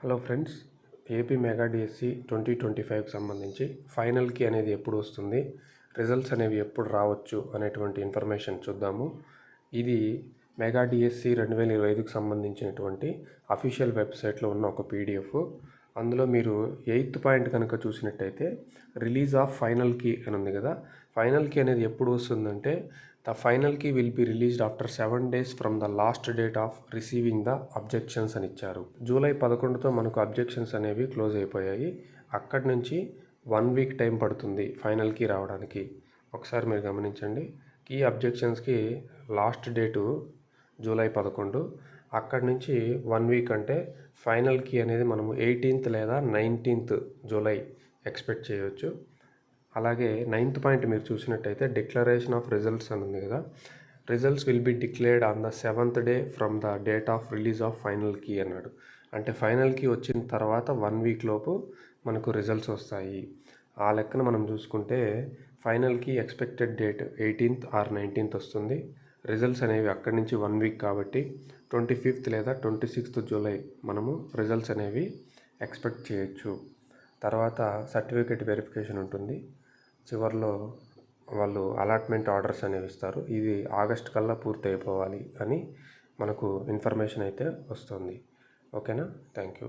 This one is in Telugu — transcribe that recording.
Hello friends, AP mega DSC 2025కి సంబంధించి ఫైనల్కి అనేది ఎప్పుడు వస్తుంది, రిజల్ట్స్ అనేవి ఎప్పుడు రావచ్చు అనేటువంటి ఇన్ఫర్మేషన్ చూద్దాము. ఇది మెగా డిఎస్సి 2025కి సంబంధించినటువంటి అఫీషియల్ వెబ్సైట్లో ఉన్న ఒక పీడిఎఫ్. అందులో మీరు 8th పాయింట్ కనుక చూసినట్టయితే రిలీజ్ ఆఫ్ ఫైనల్ కీ అని ఉంది కదా. ఫైనల్ కీ అనేది ఎప్పుడు వస్తుందంటే the final key will be released after 7 days from the last date of receiving the objections అని ఇచ్చారు. జూలై 11తో మనకు అబ్జెక్షన్స్ అనేవి క్లోజ్ అయిపోయాయి. అక్కడి నుంచి 1 week టైం పడుతుంది ఫైనల్ కీ రావడానికి. ఒకసారి మీరు గమనించండి, కీ అబ్జెక్షన్స్కి లాస్ట్ డేటు జూలై 11. అక్కడి నుంచి 1 week అంటే ఫైనల్ కీ అనేది మనము 18th లేదా 19th జూలై ఎక్స్పెక్ట్ చేయవచ్చు. అలాగే 9th పాయింట్ మీరు చూసినట్టయితే డిక్లరేషన్ ఆఫ్ రిజల్ట్స్ అని ఉంది కదా. Results will be declared on the 7th day from the date of release of final key అన్నాడు. అంటే ఫైనల్ కీ వచ్చిన తర్వాత 1 week లోపు మనకు రిజల్ట్స్ వస్తాయి. ఆ లెక్కన మనం చూసుకుంటే final key expected date 18th or 19th వస్తుంది. రిజల్ట్స్ అనేవి అక్కడి నుంచి 1 week కాబట్టి 25th లేదా 26th జూలై మనము రిజల్ట్స్ అనేవి ఎక్స్పెక్ట్ చేయొచ్చు. తర్వాత సర్టిఫికేట్ వెరిఫికేషన్ ఉంటుంది. చివరిలో వాళ్ళు అలాట్మెంట్ ఆర్డర్స్ అనేవి ఇస్తారు. ఇది ఆగస్ట్ కల్లా పూర్తి అయిపోవాలి అని మనకు ఇన్ఫర్మేషన్ అయితే వస్తుంది. ఓకేనా? Thank you.